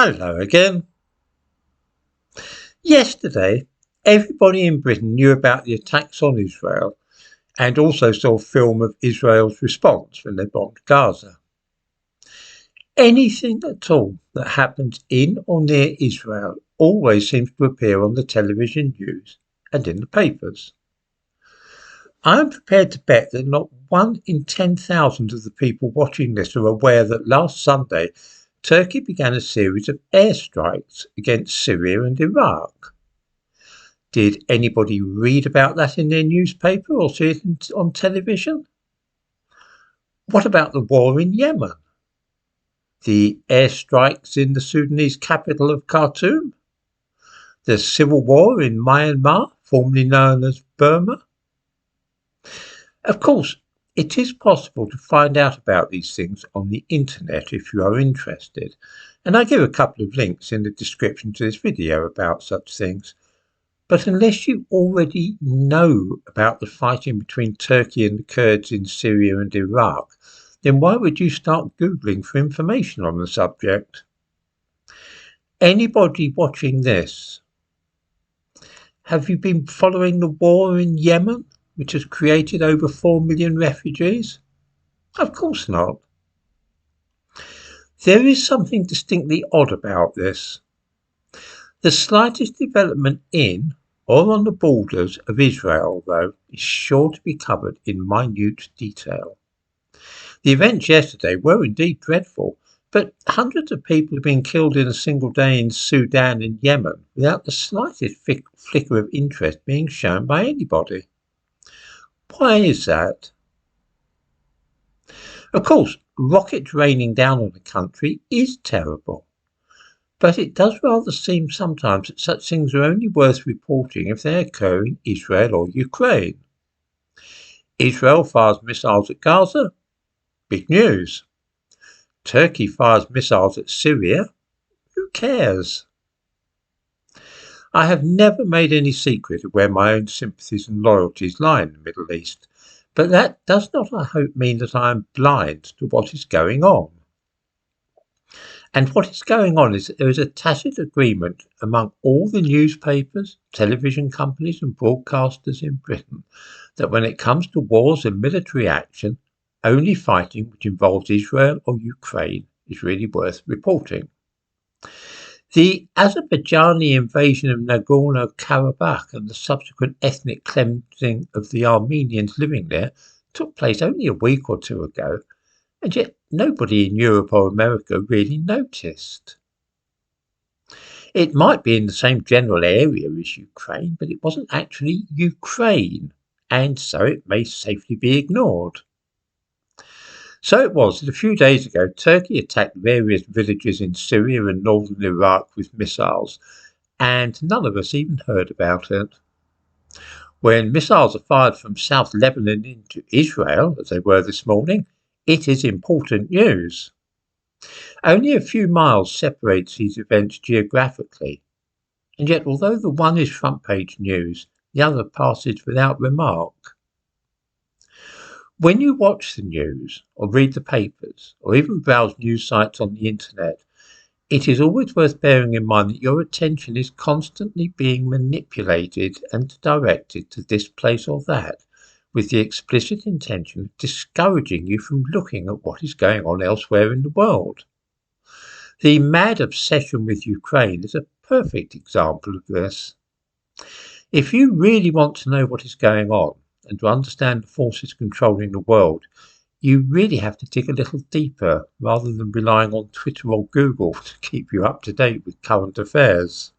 Hello again. Yesterday, everybody in Britain knew about the attacks on Israel and also saw film of Israel's response when they bombed Gaza. Anything at all that happens in or near Israel always seems to appear on the television news and in the papers. I am prepared to bet that not 1 in 10,000 of the people watching this are aware that last Sunday Turkey began a series of airstrikes against Syria and Iraq. Did anybody read about that in their newspaper or see it on television? What about the war in Yemen? The airstrikes in the Sudanese capital of Khartoum? The civil war in Myanmar, formerly known as Burma? Of course, it is possible to find out about these things on the internet if you are interested, and I give a couple of links in the description to this video about such things. But unless you already know about the fighting between Turkey and the Kurds in Syria and Iraq, then why would you start Googling for information on the subject? Anybody watching this, have you been following the war in Yemen, which has created over 4 million refugees? Of course not. There is something distinctly odd about this. The slightest development in or on the borders of Israel, though, is sure to be covered in minute detail. The events yesterday were indeed dreadful, but hundreds of people have been killed in a single day in Sudan and Yemen without the slightest flicker of interest being shown by anybody. Why is that? Of course, rockets raining down on the country is terrible, but it does rather seem sometimes that such things are only worth reporting if they occur in Israel or Ukraine. Israel fires missiles at Gaza? Big news. Turkey fires missiles at Syria? Who cares? I have never made any secret of where my own sympathies and loyalties lie in the Middle East, but that does not, I hope, mean that I am blind to what is going on. And what is going on is that there is a tacit agreement among all the newspapers, television companies and broadcasters in Britain that when it comes to wars and military action, only fighting which involves Israel or Ukraine is really worth reporting. The Azerbaijani invasion of Nagorno-Karabakh and the subsequent ethnic cleansing of the Armenians living there took place only a week or two ago, and yet nobody in Europe or America really noticed. It might be in the same general area as Ukraine, but it wasn't actually Ukraine, and so it may safely be ignored. So it was that a few days ago, Turkey attacked various villages in Syria and northern Iraq with missiles, and none of us even heard about it. When missiles are fired from South Lebanon into Israel, as they were this morning, it is important news. Only a few miles separates these events geographically, and yet although the one is front-page news, the other passes without remark. When you watch the news, or read the papers, or even browse news sites on the internet, it is always worth bearing in mind that your attention is constantly being manipulated and directed to this place or that, with the explicit intention of discouraging you from looking at what is going on elsewhere in the world. The mad obsession with Ukraine is a perfect example of this. If you really want to know what is going on, and to understand the forces controlling the world, you really have to dig a little deeper rather than relying on Twitter or Google to keep you up to date with current affairs.